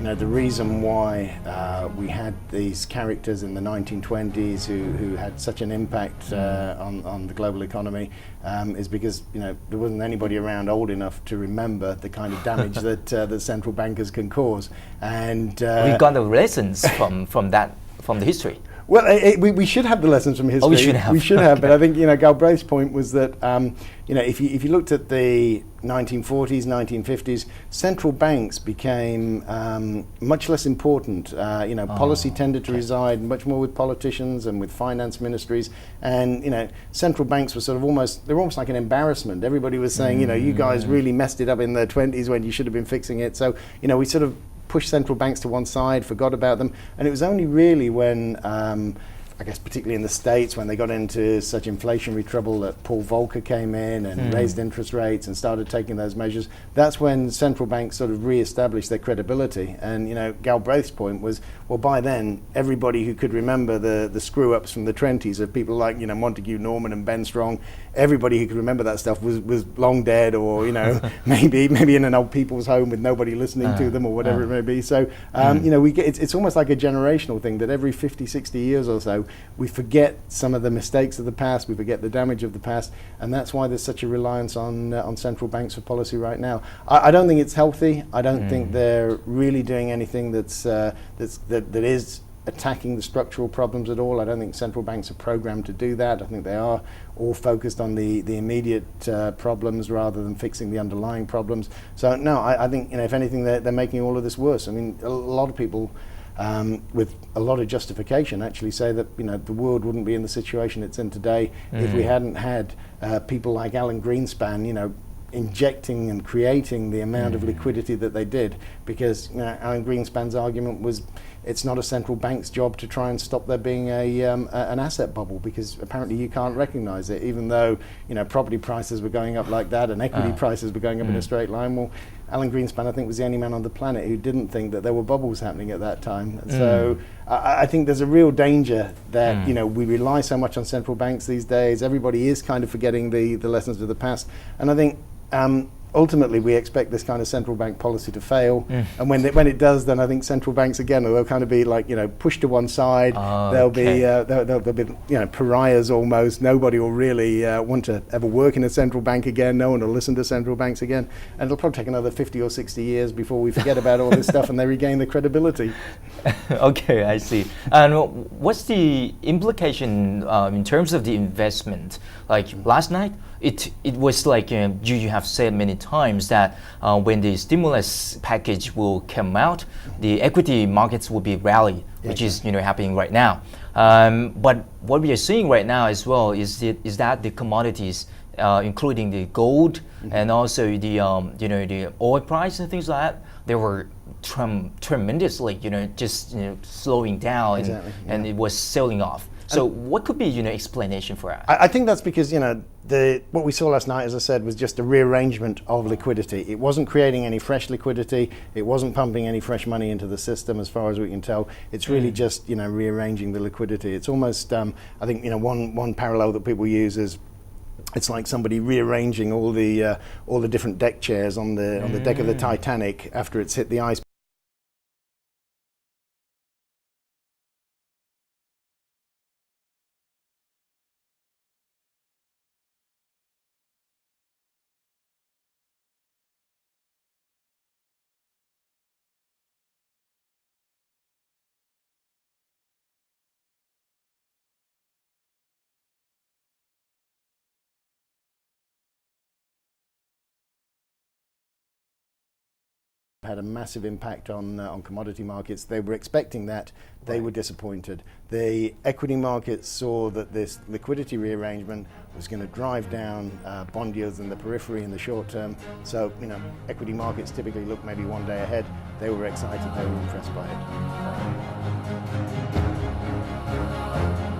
the reason why we had these characters in the 1920s who had such an impact on the global economy is because there wasn't anybody around old enough to remember the kind of damage that the central bankers can cause. And we got the lessons from the history. Well, we should have the lessons from history. Oh, we should have. We should have, but I think Galbraith's point was that if you looked at the 1940s, 1950s, central banks became much less important. Policy tended to reside much more with politicians and with finance ministries, and central banks were almost like an embarrassment. Everybody was saying, you guys really messed it up in the 20s when you should have been fixing it. So we sort of pushed central banks to one side, forgot about them, and it was only really when, I guess particularly in the States, when they got into such inflationary trouble that Paul Volcker came in and raised interest rates and started taking those measures. That's when central banks sort of re-established their credibility. And Galbraith's point was, well, by then everybody who could remember the screw-ups from the 20s of people like Montague Norman and Ben Strong, everybody who could remember that stuff was long dead, or maybe in an old people's home with nobody listening to them, or whatever it may be. So it's almost like a generational thing that every 50, 60 years or so we forget some of the mistakes of the past, we forget the damage of the past, and that's why there's such a reliance on central banks for policy right now. I don't think it's healthy. I don't think they're really doing anything that is attacking the structural problems at all. I don't think central banks are programmed to do that. I think they are all focused on the immediate problems rather than fixing the underlying problems. So no, I think if anything, they're making all of this worse. I mean, a lot of people with a lot of justification actually say that the world wouldn't be in the situation it's in today if we hadn't had people like Alan Greenspan injecting and creating the amount of liquidity that they did, because Alan Greenspan's argument was it's not a central bank's job to try and stop there being an asset bubble, because apparently you can't recognize it, even though property prices were going up like that and equity prices were going up in a straight line. Well, Alan Greenspan, I think, was the only man on the planet who didn't think that there were bubbles happening at that time. So I think there's a real danger that we rely so much on central banks these days. Everybody is kind of forgetting the lessons of the past, and I think ultimately we expect this kind of central bank policy to fail, and when it does, then I think central banks again they'll kind of be like pushed to one side. They'll be pariahs almost. Nobody will really want to ever work in a central bank again. No one will listen to central banks again, and it'll probably take another 50 or 60 years before we forget about all this stuff and they regain the credibility. Okay, I see. And what's the implication in terms of the investment? Like last night, it was like you have said many times that when the stimulus package will come out, the equity markets will be rally, which is happening right now. But what we are seeing right now as well is that the commodities, including the gold and also the oil price and things like that, they were tremendously slowing down, and it was selling off. So what could be explanation for that? I think that's because what we saw last night, as I said, was just a rearrangement of liquidity. It wasn't creating any fresh liquidity. It wasn't pumping any fresh money into the system, as far as we can tell. It's really just rearranging the liquidity. It's almost I think one parallel that people use is it's like somebody rearranging all the different deck chairs on the deck of the Titanic after it's hit the ice. Had a massive impact on commodity markets. They were expecting that. They were disappointed. The equity markets saw that this liquidity rearrangement was going to drive down bond yields in the periphery in the short term. So equity markets typically look maybe one day ahead. They were excited. They were impressed by it.